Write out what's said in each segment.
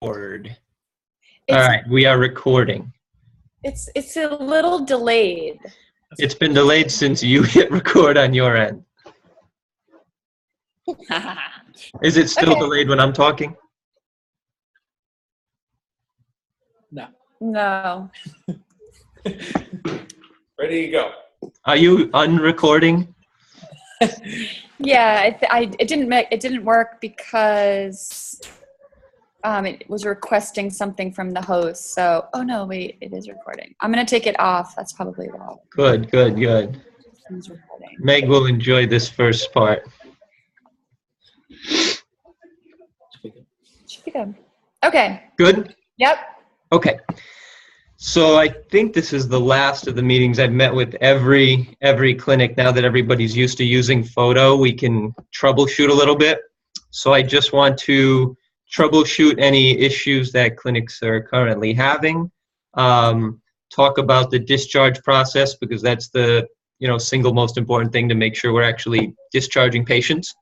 All It's right, we are recording. it's a little delayed. It's been delayed since you hit record on your end. Is it still Okay. delayed when I'm talking? No. Ready to go. Are you unrecording? Yeah, it didn't work because it was requesting something from the host. So, oh no, wait, it is recording. I'm gonna take it off. That's probably why. Good. It's recording. Meg will enjoy this first part. Should be good. Okay. Good? Yep. Okay. So I think this is the last of the meetings. I've met with every clinic. Now that everybody's used to using photo, we can troubleshoot a little bit. So I just want to troubleshoot any issues that clinics are currently having. Talk about the discharge process, because that's the single most important thing to make sure we're actually discharging patients.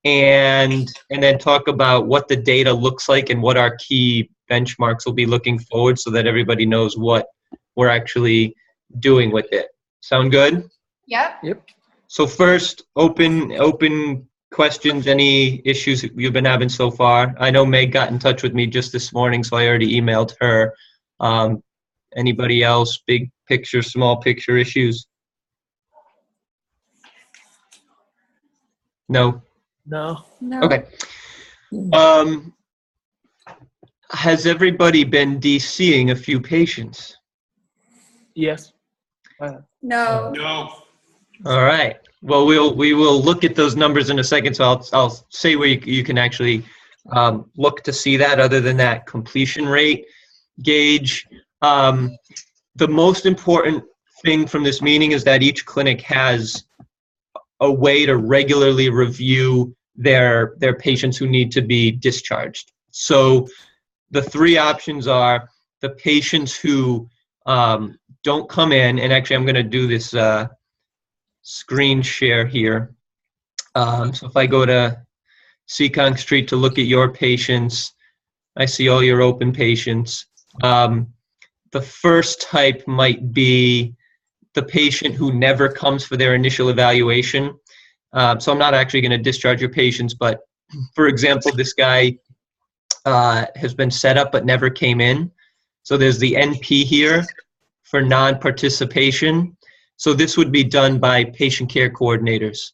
And then talk about what the data looks like and what our key benchmarks will be looking forward, so that everybody knows what we're actually doing with it. Sound good? Yep. So first, open questions, any issues you've been having so far. I know Meg got in touch with me just this morning, so I already emailed her. Anybody else, big picture, small picture issues? No? No. Okay. Has everybody been DCing a few patients? Yes. No. No. All right. Well, we will look at those numbers in a second. So I'll say where you can actually look to see that. Other than that completion rate gauge, the most important thing from this meeting is that each clinic has a way to regularly review their patients who need to be discharged. So the three options are the patients who don't come in, and actually I'm going to do this screen share here. So if I go to Seekonk Street to look at your patients, I see all your open patients. The first type might be the patient who never comes for their initial evaluation. So I'm not actually going to discharge your patients, but for example, this guy has been set up but never came in. So there's the NP here for non-participation. So this would be done by patient care coordinators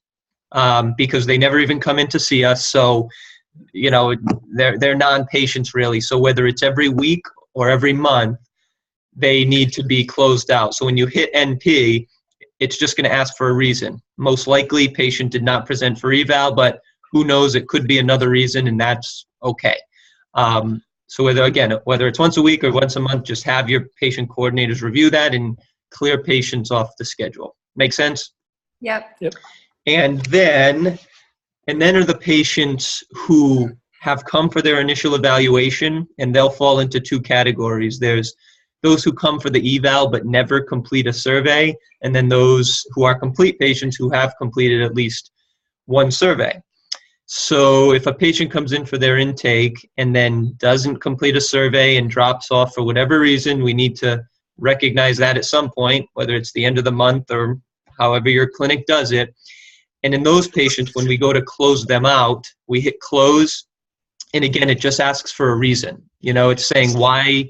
because they never even come in to see us. So, they're non-patients really. So whether it's every week or every month, they need to be closed out. So when you hit NP, it's just going to ask for a reason. Most likely patient did not present for eval, but who knows, it could be another reason, and that's okay. So whether it's once a week or once a month, just have your patient coordinators review that and clear patients off the schedule. Make sense? Yep. And then are the patients who have come for their initial evaluation, and they'll fall into two categories. There's those who come for the eval but never complete a survey, and then those who are complete patients who have completed at least one survey. So if a patient comes in for their intake and then doesn't complete a survey and drops off for whatever reason, we need to recognize that at some point, whether it's the end of the month or however your clinic does it. And in those patients, when we go to close them out, we hit close. And again, it just asks for a reason. It's saying why.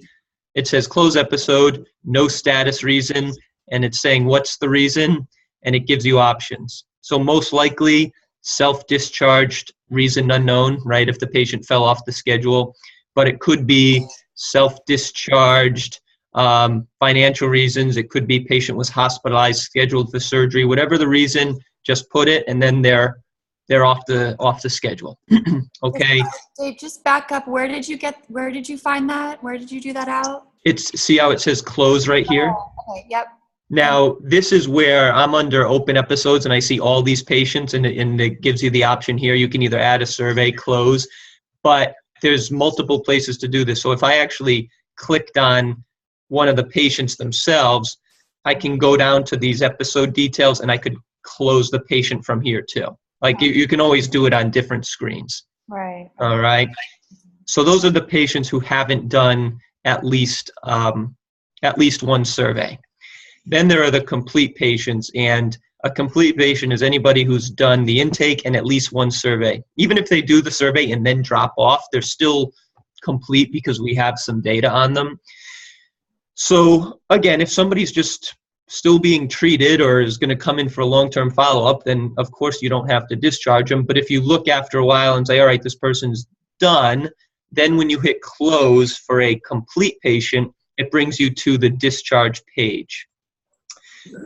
It says close episode, no status reason, and it's saying what's the reason, and it gives you options. So most likely, self-discharged, reason unknown, right, if the patient fell off the schedule. But it could be self-discharged, financial reasons. It could be patient was hospitalized, scheduled for surgery. Whatever the reason, just put it, and then they're off the schedule. Okay. Dave, just back up. Where did you find that? Where did you do that out? See how it says close right here? Oh, okay. Yep. Now, this is where I'm under open episodes and I see all these patients, and it gives you the option here. You can either add a survey, close, but there's multiple places to do this. So if I actually clicked on one of the patients themselves, I can go down to these episode details and I could close the patient from here too. Like you can always do it on different screens. Right. All right. So those are the patients who haven't done at least one survey. Then there are the complete patients, and a complete patient is anybody who's done the intake and at least one survey. Even if they do the survey and then drop off, they're still complete because we have some data on them. So again, if somebody's just still being treated or is going to come in for a long-term follow-up, then of course you don't have to discharge them. But if you look after a while and say, all right, this person's done, then when you hit close for a complete patient, it brings you to the discharge page.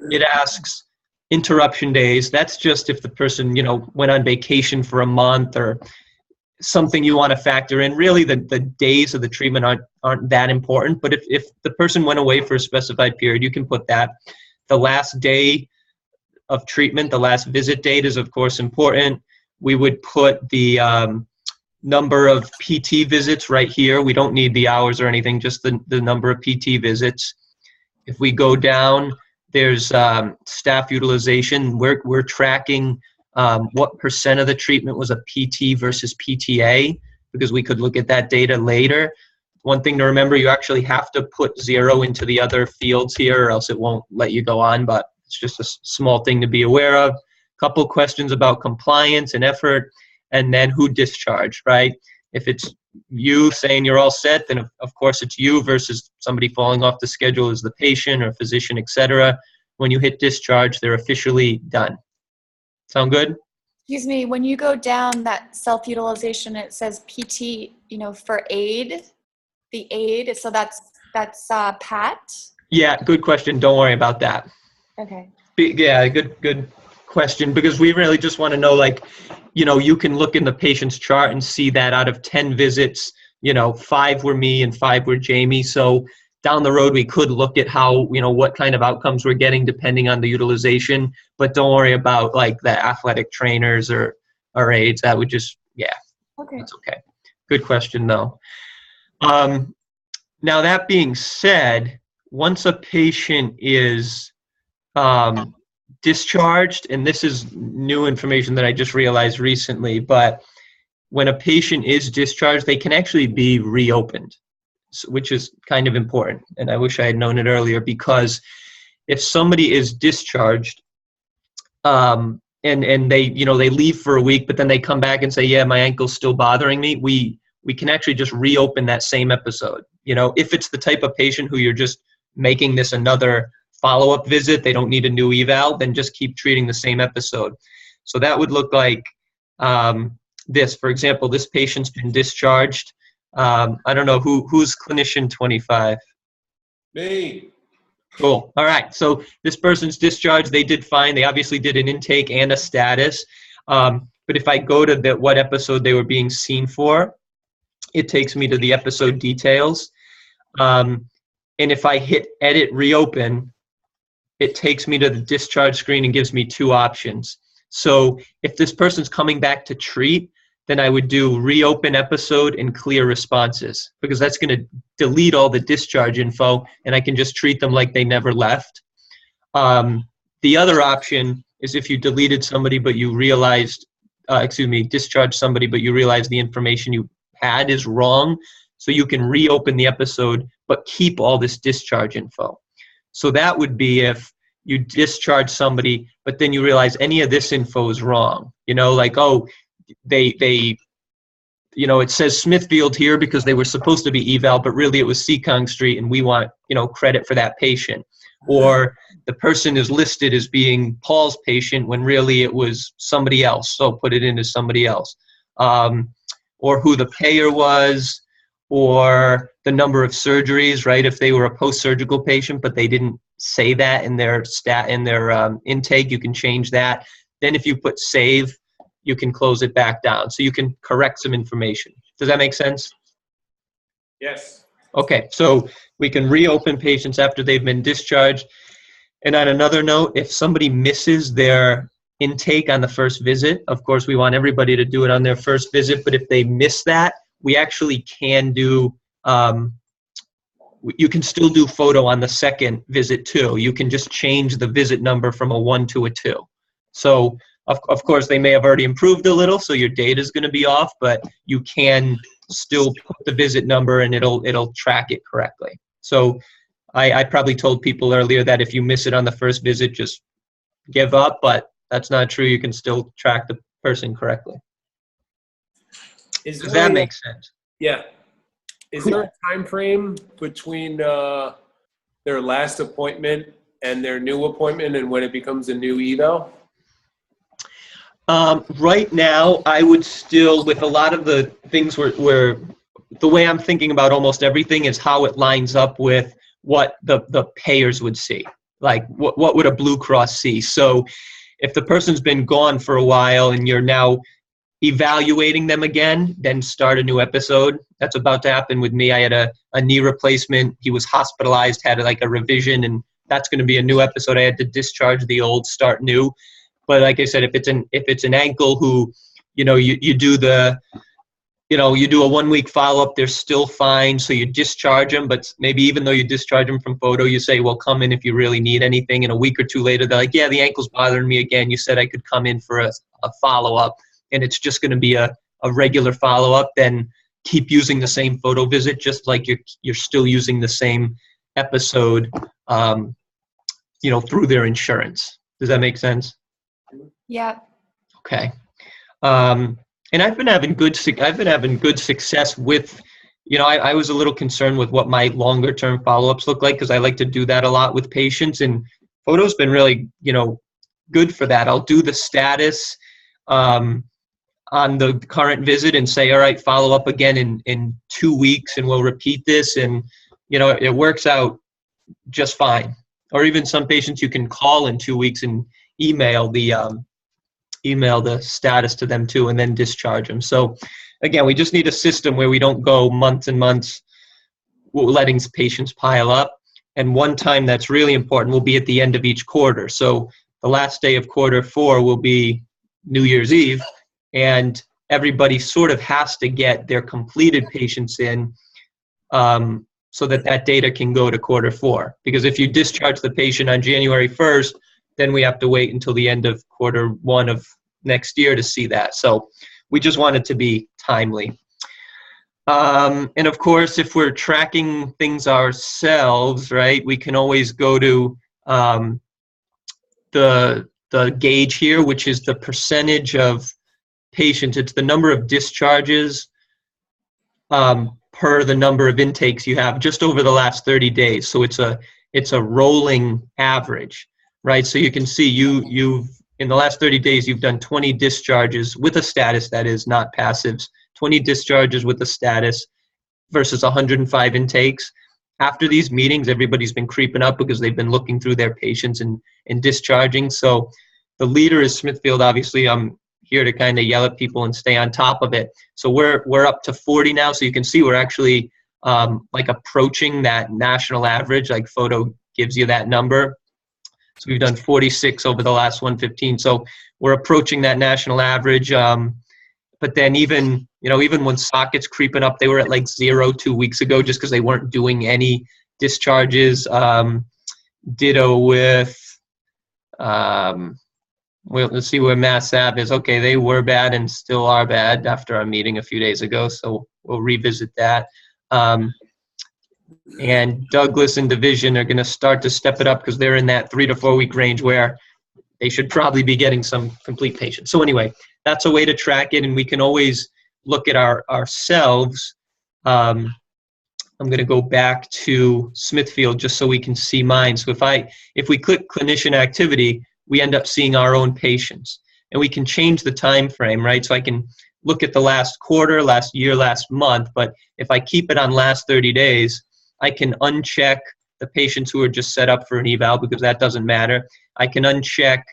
It asks interruption days. That's just if the person, went on vacation for a month or something you want to factor in. Really, the days of the treatment aren't that important. But if the person went away for a specified period, you can put that. The last day of treatment, the last visit date is, of course, important. We would put the number of PT visits right here. We don't need the hours or anything, just the number of PT visits. If we go down, there's staff utilization. We're tracking what percent of the treatment was a PT versus PTA, because we could look at that data later. One thing to remember, you actually have to put 0 into the other fields here or else it won't let you go on, but it's just a small thing to be aware of. Couple questions about compliance and effort, and then who discharged, right? If it's you saying you're all set, then of course it's you versus somebody falling off the schedule as the patient or physician, etc. When you hit discharge, they're officially done. Sound good? Excuse me, when you go down that self-utilization, it says PT, for aid, the aid, so that's Pat? Yeah, good question. Don't worry about that. Okay. Yeah, good question, because we really just want to know, you can look in the patient's chart and see that out of 10 visits, 5 were me and 5 were Jamie. So down the road, we could look at how, what kind of outcomes we're getting depending on the utilization, but don't worry about the athletic trainers or aides. That would just, Okay. That's okay. Good question though. Now that being said, once a patient is discharged, and this is new information that I just realized recently, but when a patient is discharged, they can actually be reopened, which is kind of important. And I wish I had known it earlier, because if somebody is discharged and they leave for a week, but then they come back and say, yeah, my ankle's still bothering me, we can actually just reopen that same episode. If it's the type of patient who you're just making this another follow-up visit, they don't need a new eval, then just keep treating the same episode. So that would look like this. For example, this patient's been discharged. I don't know who's clinician 25. Me. Cool. All right. So this person's discharged. They did fine. They obviously did an intake and a status. But if I go to what episode they were being seen for, it takes me to the episode details. And if I hit edit reopen, it takes me to the discharge screen and gives me 2 options. So if this person's coming back to treat, then I would do reopen episode and clear responses, because that's going to delete all the discharge info and I can just treat them like they never left. The other option is if you deleted somebody but you realized, discharged somebody but you realized the information you had is wrong, so you can reopen the episode but keep all this discharge info. So that would be if you discharge somebody, but then you realize any of this info is wrong. It says Smithfield here because they were supposed to be eval, but really it was Seccong Street and we want, credit for that patient. Or the person is listed as being Paul's patient when really it was somebody else, so put it in as somebody else. Or who the payer was, or the number of surgeries, right? If they were a post-surgical patient, but they didn't say that in their intake, you can change that. Then if you put save, you can close it back down. So you can correct some information. Does that make sense? Yes. Okay, so we can reopen patients after they've been discharged. And on another note, if somebody misses their intake on the first visit, of course we want everybody to do it on their first visit, but if they miss that, we actually can do, you can still do photo on the second visit too. You can just change the visit number from a 1 to a 2. So of course they may have already improved a little, so your data is going to be off, but you can still put the visit number and it'll track it correctly. So I probably told people earlier that if you miss it on the first visit, just give up, but that's not true. You can still track the person correctly. Does that make sense? Yeah. Is there a time frame between their last appointment and their new appointment and when it becomes a new eval? Right now, I would still, with a lot of the things where the way I'm thinking about almost everything is how it lines up with what the payers would see. Like, what would a Blue Cross see? So if the person's been gone for a while and you're now evaluating them again, then start a new episode. That's about to happen with me. I had a knee replacement. He was hospitalized, had like a revision, and that's going to be a new episode. I had to discharge the old, start new. But like I said, if it's an ankle who, you do you do a 1 week follow-up, they're still fine, so you discharge them. But maybe even though you discharge them from photo, you say, well, come in if you really need anything. And a week or two later, they're like, yeah, the ankle's bothering me again. You said I could come in for a follow-up, and it's just going to be a regular follow-up. Then keep using the same photo visit, just like you're still using the same episode, through their insurance. Does that make sense? Yeah. Okay. And I've been having good success with, I was a little concerned with what my longer term follow-ups look like, because I like to do that a lot with patients, and photo's been really, good for that. I'll do the status on the current visit and say, all right, follow up again in 2 weeks and we'll repeat this. And, it works out just fine. Or even some patients you can call in 2 weeks and email the status to them too, and then discharge them. So again, we just need a system where we don't go months and months letting patients pile up. And one time that's really important will be at the end of each quarter. So the last day of Q4 will be New Year's Eve, and everybody sort of has to get their completed patients in so that data can go to Q4. Because if you discharge the patient on January 1st, then we have to wait until the end of Q1 of next year to see that. So we just want it to be timely. And of course, if we're tracking things ourselves, right, we can always go to the gauge here, which is the percentage of patients. It's the number of discharges per the number of intakes you have just over the last 30 days. So it's a rolling average. Right, so you can see you've in the last 30 days you've done 20 discharges with a status, that is not passives, 20 discharges with a status versus 105 intakes. After these meetings, everybody's been creeping up because they've been looking through their patients and discharging. So the leader is Smithfield. Obviously, I'm here to kind of yell at people and stay on top of it. So we're up to 40 now. So you can see we're actually like approaching that national average. Like photo gives you that number. So we've done 46 over the last 115. So we're approaching that national average. But then even when sockets creeping up, they were at like 0 2 weeks ago just because they weren't doing any discharges. Ditto with, let's see where Mass Ave is. Okay, they were bad and still are bad after our meeting a few days ago. So we'll revisit that. And Douglas and Division are going to start to step it up because they're in that 3 to 4 week range where they should probably be getting some complete patients. So anyway, that's a way to track it, and we can always look at ourselves. I'm going to go back to Smithfield just so we can see mine. So if we click clinician activity, we end up seeing our own patients, and we can change the time frame, right? So I can look at the last quarter, last year, last month, but if I keep it on last 30 days, I can uncheck the patients who are just set up for an eval because that doesn't matter. I can uncheck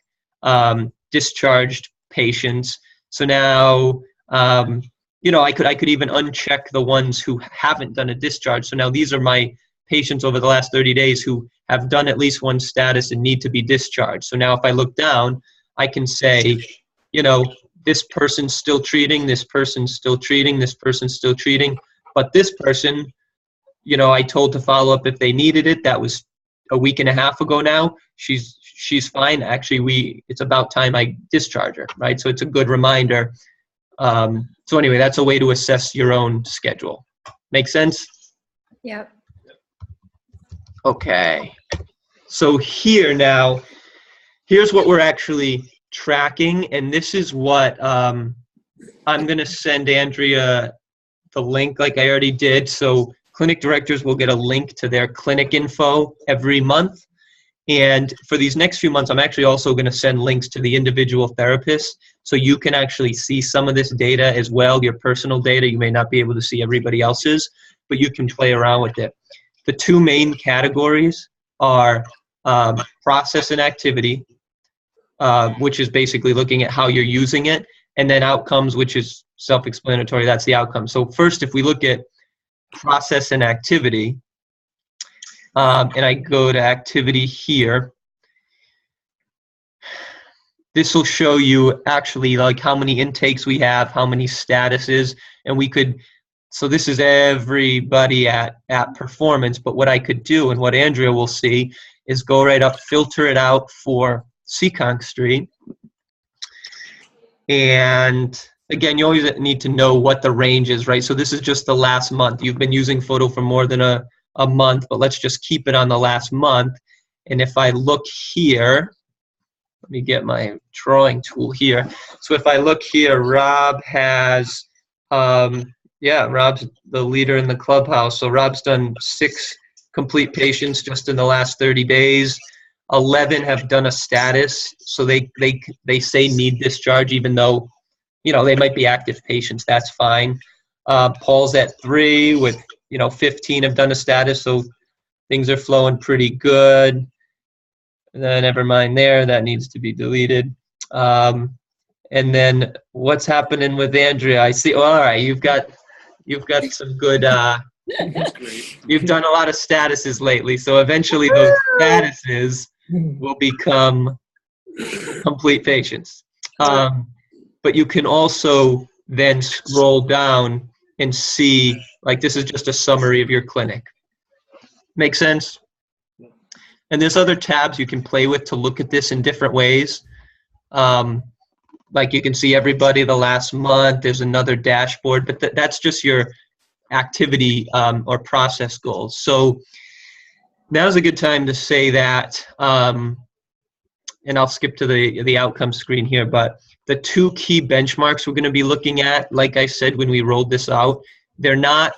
discharged patients. So now, I could even uncheck the ones who haven't done a discharge. So now these are my patients over the last 30 days who have done at least one status and need to be discharged. So now if I look down, I can say, this person's still treating, this person's still treating, this person's still treating, but this person, I told to follow up if they needed it. That was a week and a half ago now. She's fine. Actually, it's about time I discharge her, right? So it's a good reminder So anyway, that's a way to assess your own schedule. Make sense? Yep. Okay. So here now, here's what we're actually tracking, and this is what I'm going to send Andrea the link like I already did. So clinic directors will get a link to their clinic info every month. And for these next few months, I'm actually also going to send links to the individual therapists so you can actually see some of this data as well, your personal data. You may not be able to see everybody else's, but you can play around with it. The two main categories are process and activity, which is basically looking at how you're using it, and then outcomes, which is self-explanatory. That's the outcome. So first, if we look at process and activity, and I go to activity here, this will show you actually like how many intakes we have, how many statuses, and we could, so this is everybody at performance, but what I could do and what Andrea will see is go right up, filter it out for Seekonk Street. And again, you always need to know what the range is, right? So this is just the last month. You've been using Photo for more than a month, but let's just keep it on the last month. And if I look here, let me get my drawing tool here. So if I look here, Rob has, Rob's the leader in the clubhouse. So Rob's done 6 complete patients just in the last 30 days. 11 have done a status, so they say need discharge, even though, you know, they might be active patients. That's fine. Paul's at 3 with, 15 have done a status, so things are flowing pretty good. Never mind there, that needs to be deleted. And then what's happening with Andrea? I see. Oh, all right, you've got some good. You've done a lot of statuses lately, so eventually those statuses will become complete patients. But you can also then scroll down and see, like, this is just a summary of your clinic. Make sense? And there's other tabs you can play with to look at this in different ways. Like you can see everybody the last month. There's another dashboard, but that's just your activity or process goals. So now's a good time to say that, and I'll skip to the outcome screen here, but the 2 key benchmarks we're going to be looking at, like I said when we rolled this out, they're not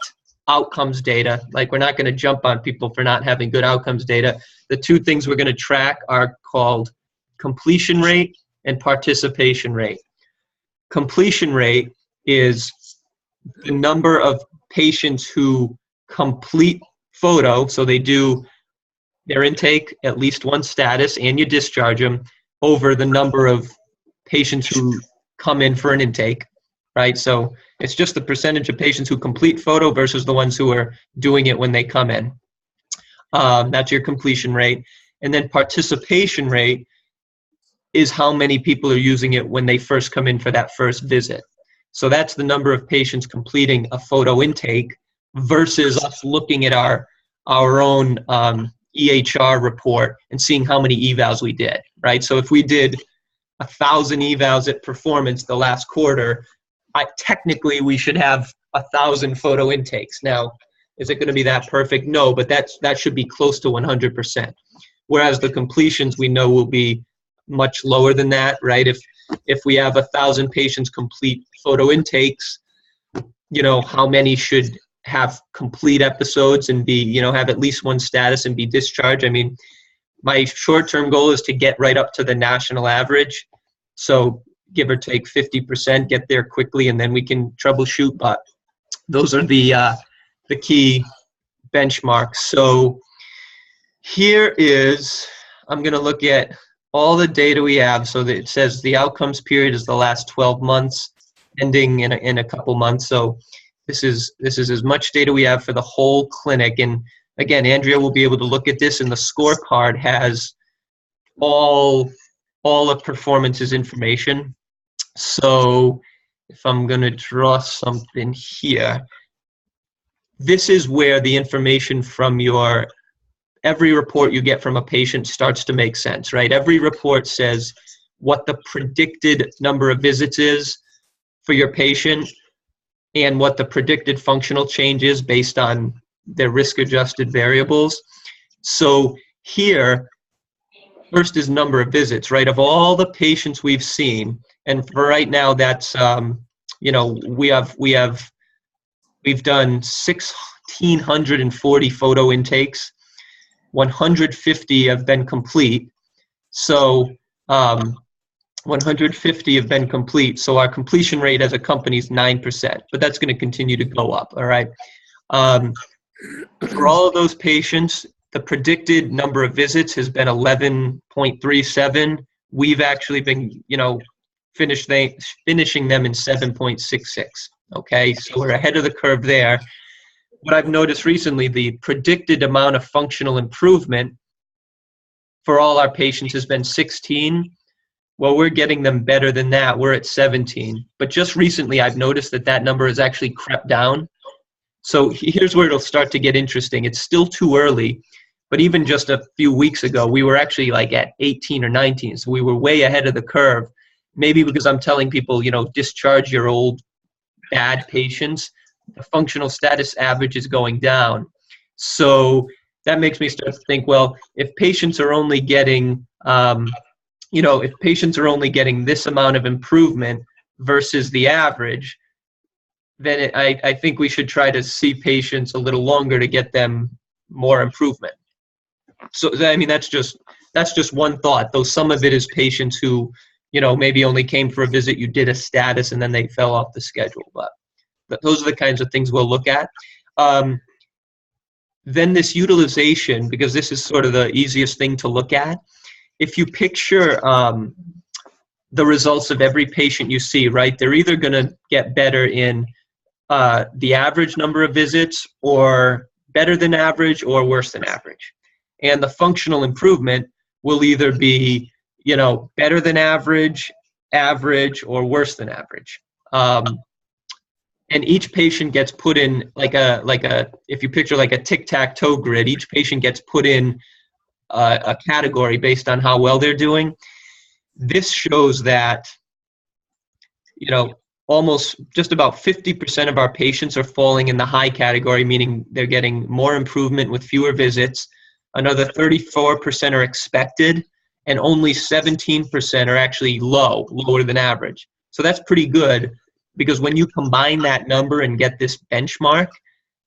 outcomes data. Like, we're not going to jump on people for not having good outcomes data. The 2 things we're going to track are called completion rate and participation rate. Completion rate is the number of patients who complete photo, so they do their intake, at least 1 status, and you discharge them, over the number of patients who come in for an intake, right? So it's just the percentage of patients who complete photo versus the ones who are doing it when they come in. That's your completion rate. And then participation rate is how many people are using it when they first come in for that first visit. So that's the number of patients completing a photo intake versus us looking at our own EHR report and seeing how many evals we did, right? So if we did 1,000 evals at performance the last quarter, technically we should have 1,000 photo intakes. Now, is it going to be that perfect? No, but that should be close to 100%. Whereas the completions we know will be much lower than that, right? If we have 1,000 patients complete photo intakes, how many should have complete episodes and be, have at least 1 status and be discharged? I mean, my short-term goal is to get right up to the national average. So give or take 50%, get there quickly, and then we can troubleshoot. But those are the key benchmarks. So here is, I'm going to look at all the data we have. So that it says the outcomes period is the last 12 months, ending in a couple months. So this is as much data we have for the whole clinic. And again, Andrea will be able to look at this, and the scorecard has all of performance's information. So if I'm going to draw something here, this is where the information from every report you get from a patient starts to make sense, right? Every report says what the predicted number of visits is for your patient and what the predicted functional change is based on their risk-adjusted variables. So here, first is number of visits, right? Of all the patients we've seen, and for right now, that's you know, we've done 1,640 photo intakes. 150 have been complete. So 150 have been complete. So our completion rate as a company is 9%, but that's going to continue to go up. All right. For all of those patients, the predicted number of visits has been 11.37. We've actually been, you know, finishing them in 7.66. Okay, so we're ahead of the curve there. What I've noticed recently, the predicted amount of functional improvement for all our patients has been 16. Well, we're getting them better than that. We're at 17. But just recently, I've noticed that that number has actually crept down. So here's where it'll start to get interesting. It's still too early, but even just a few weeks ago, we were actually like at 18 or 19. So we were way ahead of the curve. Maybe because I'm telling people, you know, discharge your old bad patients. The functional status average is going down. So that makes me start to think, well, if patients are only getting, you know, if patients are only getting this amount of improvement versus the average, then I think we should try to see patients a little longer to get them more improvement. So, I mean, that's just one thought, though some of it is patients who, you know, maybe only came for a visit, you did a status, and then they fell off the schedule. But those are the kinds of things we'll look at. Then this utilization, because this is sort of the easiest thing to look at. If you picture the results of every patient you see, right, they're either going to get better in the average number of visits, or better than average, or worse than average. And the functional improvement will either be, you know, better than average, average, or worse than average. And each patient gets put in like a if you picture like a tic-tac-toe grid, each patient gets put in a category based on how well they're doing. This shows that, you know, almost just about 50% of our patients are falling in the high category, meaning they're getting more improvement with fewer visits. Another 34% are expected, and only 17% are actually lower than average. So that's pretty good, because when you combine that number and get this benchmark,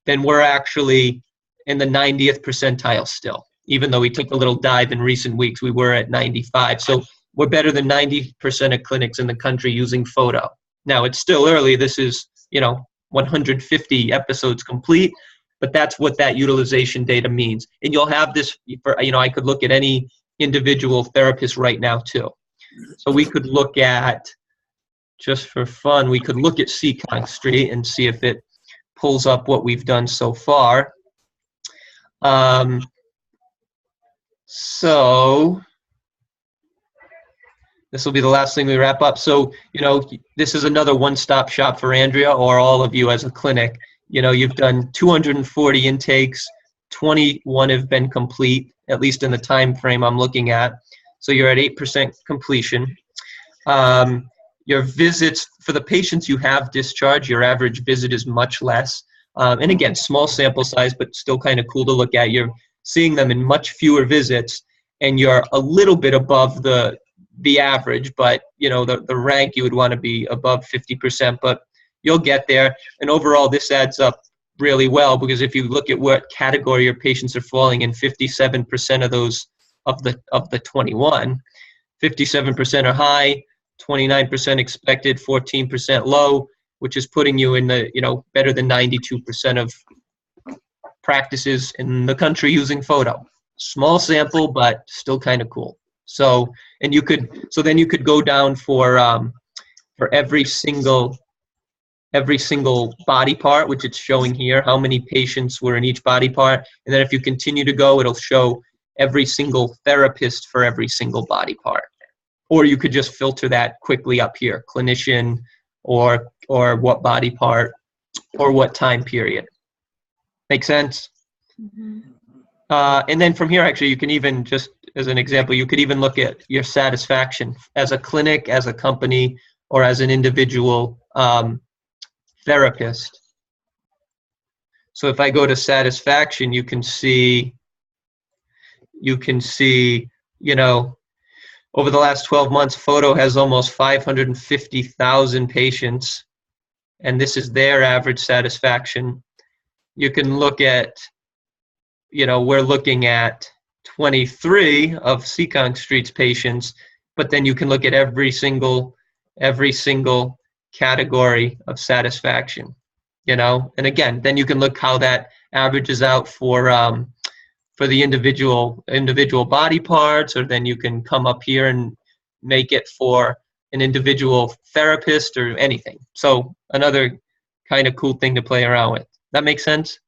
then we're actually in the 90th percentile still. Even though we took a little dive in recent weeks, we were at 95. So we're better than 90% of clinics in the country using photo. Now, it's still early. This is, you know, 150 episodes complete, but that's what that utilization data means. And you'll have this for, you know, I could look at any individual therapist right now too. So we could look at, just for fun, we could look at Seekonk Street and see if it pulls up what we've done so far. So this will be the last thing we wrap up. So, you know, this is another one-stop shop for Andrea or all of you as a clinic. You know, you've done 240 intakes, 21 have been complete, at least in the time frame I'm looking at. So you're at 8% completion. Your visits, for the patients you have discharged, your average visit is much less. And again, small sample size, but still kind of cool to look at. You're seeing them in much fewer visits, and you're a little bit above the average, but, you know, the rank, you would want to be above 50%, but you'll get there. And overall, this adds up really well, because if you look at what category your patients are falling in, 57% of those of the 21, 57% are high, 29% expected, 14% low, which is putting you in the, you know, better than 92% of practices in the country using photo. Small sample, but still kind of cool. So, and you could, so then you could go down for every single body part, which it's showing here, how many patients were in each body part. And then if you continue to go, it'll show every single therapist for every single body part. Or you could just filter that quickly up here, clinician, or what body part, or what time period. Make sense? Mm-hmm. And then from here, actually, you can even, just as an example, you could even look at your satisfaction as a clinic, as a company, or as an individual therapist. So if I go to satisfaction, you can see, you know, over the last 12 months, Photo has almost 550,000 patients, and this is their average satisfaction. You can look at, you know, we're looking at 23 of Seccong Street's patients, but then you can look at every single category of satisfaction, you know, and again, then you can look how that averages out for the individual body parts, or then you can come up here and make it for an individual therapist or anything. So another kind of cool thing to play around with. That makes sense?